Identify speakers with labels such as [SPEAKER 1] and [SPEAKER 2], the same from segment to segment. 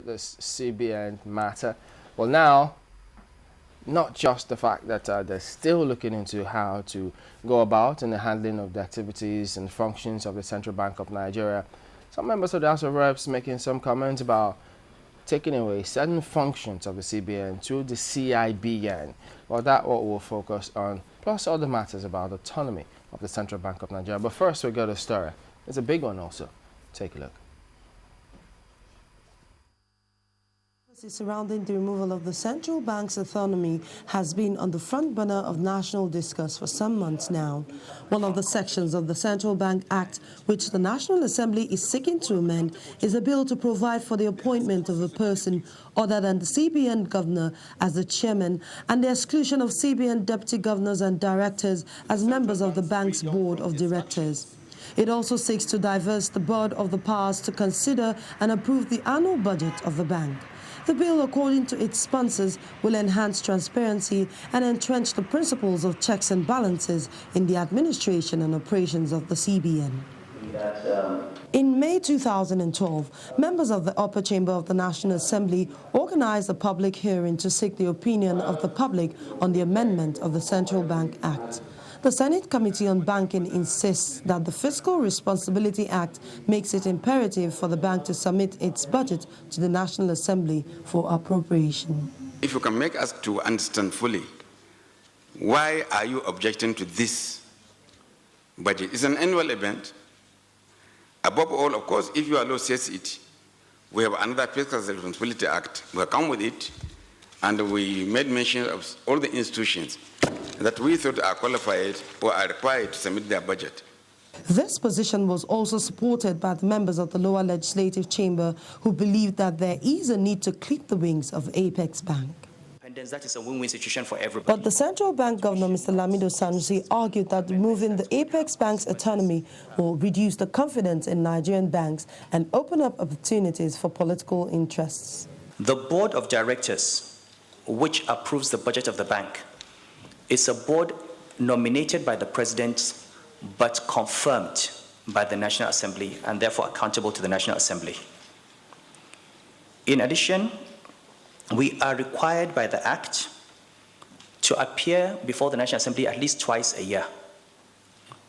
[SPEAKER 1] this CBN matter. Well, now, not just the fact that they're still looking into how to go about in the handling of the activities and functions of the Central Bank of Nigeria. Some members of the House of Reps making some comments about taking away certain functions of the CBN to the CIBN. Well, that's what we'll focus on, plus other matters about autonomy of the Central Bank of Nigeria. But first, we got a story. It's a big one also. Take a look.
[SPEAKER 2] Surrounding the removal of the central bank's autonomy has been on the front burner of national discourse for some months now. One of the sections of the Central Bank Act, which the National Assembly is seeking to amend, is a bill to provide for the appointment of a person other than the CBN governor as the chairman and the exclusion of CBN deputy governors and directors as members of the bank's board of directors. It also seeks to divest the board of the powers to consider and approve the annual budget of the bank. The bill, according to its sponsors, will enhance transparency and entrench the principles of checks and balances in the administration and operations of the CBN. In May 2012, members of the upper chamber of the National Assembly organized a public hearing to seek the opinion of the public on the amendment of the Central Bank Act. The Senate Committee on Banking insists that the Fiscal Responsibility Act makes it imperative for the bank to submit its budget to the National Assembly for appropriation.
[SPEAKER 3] If you can make us to understand fully, why are you objecting to this budget? It's an annual event. Above all, of course, if your law says it, we have another Fiscal Responsibility Act. We have come with it, and we made mention of all the institutions that we thought are qualified or are required to submit their budget.
[SPEAKER 2] This position was also supported by the members of the lower legislative chamber who believed that there is a need to clip the wings of Apex Bank.
[SPEAKER 4] That is a win-win situation for everybody.
[SPEAKER 2] But the central bank governor, Mr. Lamido Sanusi, argued that removing the Apex Bank's autonomy will reduce the confidence in Nigerian banks and open up opportunities for political interests.
[SPEAKER 4] The board of directors, which approves the budget of the bank, is a board nominated by the president but confirmed by the National Assembly and therefore accountable to the National Assembly. In addition, we are required by the Act to appear before the National Assembly at least twice a year.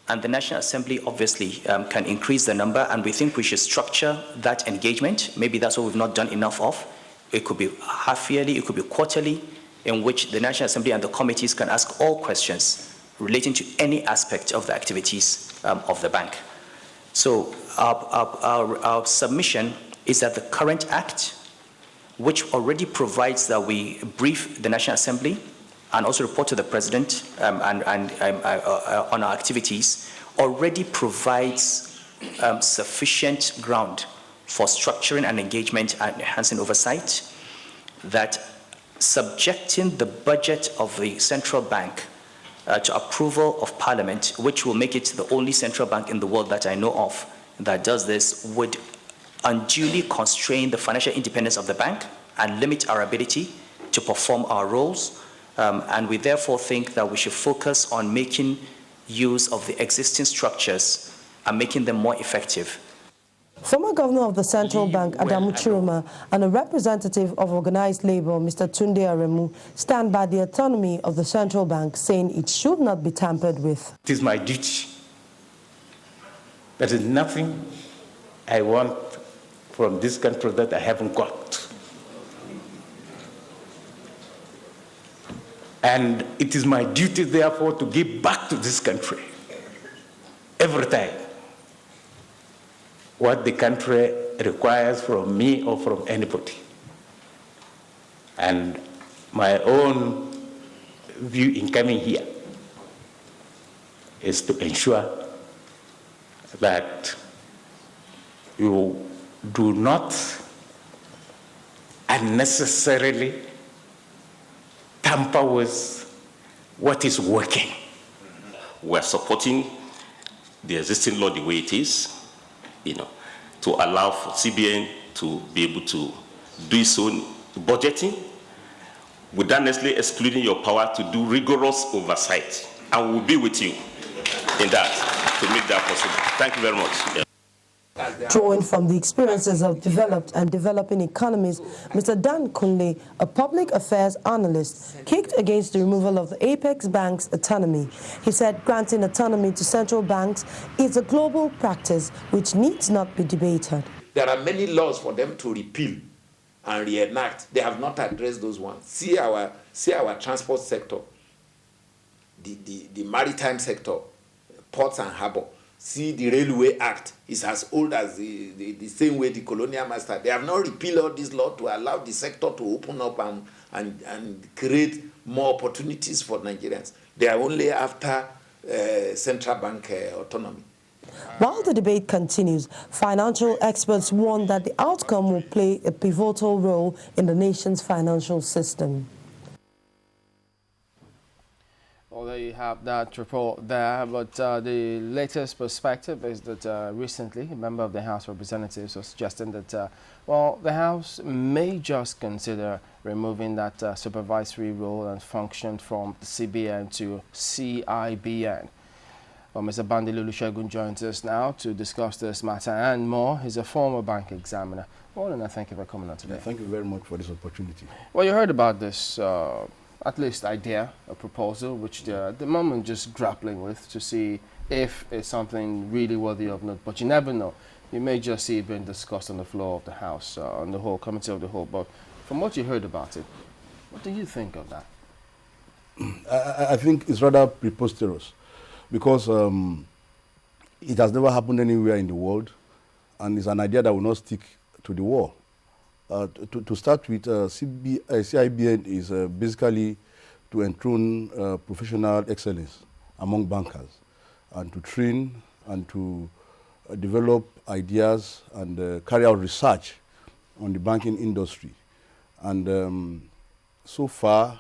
[SPEAKER 4] And the National Assembly obviously can increase the number, and we think we should structure that engagement. Maybe that's what we've not done enough of. It could be half-yearly, it could be quarterly, in which the National Assembly and the committees can ask all questions relating to any aspect of the activities of the bank. So our submission is that the current Act, which already provides that we brief the National Assembly and also report to the President on our activities, already provides sufficient ground for structuring and engagement and enhancing oversight, that subjecting the budget of the central bank to approval of Parliament, which will make it the only central bank in the world that I know of that does this, would unduly constrain the financial independence of the bank and limit our ability to perform our roles. And we therefore think that we should focus on making use of the existing structures and making them more effective.
[SPEAKER 2] Former Governor of the Central Bank, Adamu Chiroma, and a representative of organized labor, Mr. Tunde Aremu, stand by the autonomy of the Central Bank, saying it should not be tampered with.
[SPEAKER 5] It is my duty. There is nothing I want from this country that I haven't got. And it is my duty, therefore, to give back to this country every time what the country requires from me or from anybody. And my own view in coming here is to ensure that you do not unnecessarily tamper with what is working.
[SPEAKER 6] We're supporting the existing law the way it is, to allow for CBN to be able to do its own budgeting without necessarily excluding your power to do rigorous oversight. And we'll be with you in that to make that possible. Thank you very much.
[SPEAKER 2] Drawing from the experiences of developed and developing economies, Mr. Dan Kunle, a public affairs analyst, kicked against the removal of the apex bank's autonomy. He said granting autonomy to central banks is a global practice which needs not be debated.
[SPEAKER 7] There are many laws for them to repeal and reenact. They have not addressed those ones. See our transport sector, the maritime sector, ports and harbour. See the Railway Act is as old as the same way the colonial master. They have not repealed all this law to allow the sector to open up and create more opportunities for Nigerians. They are only after central bank autonomy.
[SPEAKER 2] While the debate continues, financial experts warn that the outcome will play a pivotal role in the nation's financial system.
[SPEAKER 1] Well, there you have that report there, but the latest perspective is that recently a member of the House of Representatives was suggesting that, well, the House may just consider removing that supervisory role and function from the CBN to CIBN. Well, Mr. Bandele Olusegun joins us now to discuss this matter and more. He's a former bank examiner. Well, and I thank you for coming on today.
[SPEAKER 8] Yeah, thank you very much for this opportunity.
[SPEAKER 1] Well, you heard about this at least idea, a proposal, which they're at the moment just grappling with to see if it's something really worthy of note. But you never know. You may just see it being discussed on the floor of the House, on the whole committee of the whole. But from what you heard about it, what do you think of that?
[SPEAKER 8] I think it's rather preposterous because it has never happened anywhere in the world, and it's an idea that will not stick to the wall. To start with, CIBN is basically to enthrone professional excellence among bankers and to train and to develop ideas and carry out research on the banking industry. And so far,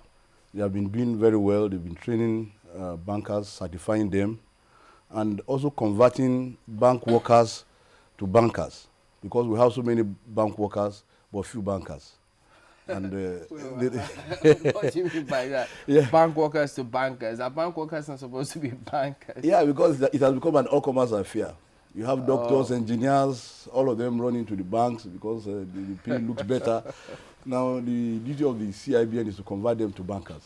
[SPEAKER 8] they have been doing very well. They've been training bankers, certifying them, and also converting bank workers to bankers, because we have so many bank workers but few bankers. And
[SPEAKER 1] what do you mean by that?
[SPEAKER 8] Yeah.
[SPEAKER 1] Bank workers to bankers. Are bank workers not supposed to be bankers?
[SPEAKER 8] Yeah, because it has become an all-commerce affair. You have doctors, engineers, all of them running to the banks because the pay looks better. Now the duty of the CIBN is to convert them to bankers.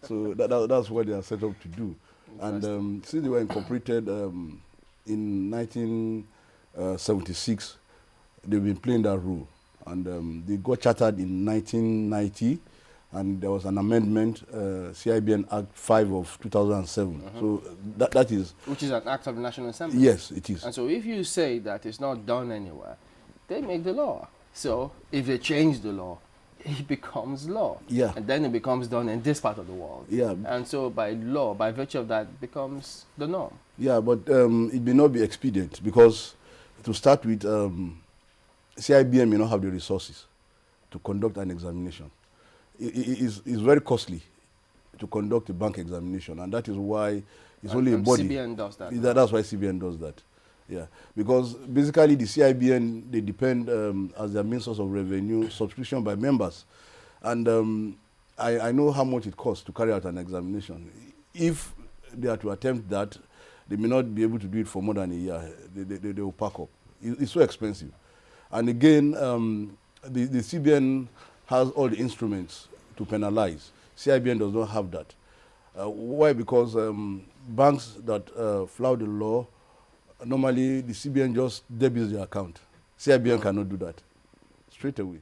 [SPEAKER 8] So that's what they are set up to do. And since they were incorporated in 1976, they've been playing that role. And they got chartered in 1990, and there was an amendment, CIBN Act 5 of 2007. So that is...
[SPEAKER 1] Which is an act of the National Assembly?
[SPEAKER 8] Yes, it is.
[SPEAKER 1] And so if you say that it's not done anywhere, they make the law. So if they change the law, it becomes law.
[SPEAKER 8] Yeah.
[SPEAKER 1] And then it becomes done in this part of the world. Yeah. And so by law, by virtue of that, it becomes the norm.
[SPEAKER 8] Yeah, but it may not be expedient because, to start with, CIBN may not have the resources to conduct an examination. It is very costly to conduct a bank examination, and that is why it's only a body.
[SPEAKER 1] CBN does that.
[SPEAKER 8] That's why CBN does that. Yeah, because basically the CIBN, they depend as their main source of revenue, subscription by members. And I know how much it costs to carry out an examination. If they are to attempt that, they may not be able to do it for more than a year. They will pack up. It's so expensive. And again, the CBN has all the instruments to penalize. CIBN does not have that. Why? Because banks that flout the law, normally the CBN just debits their account. CIBN cannot do that straight away.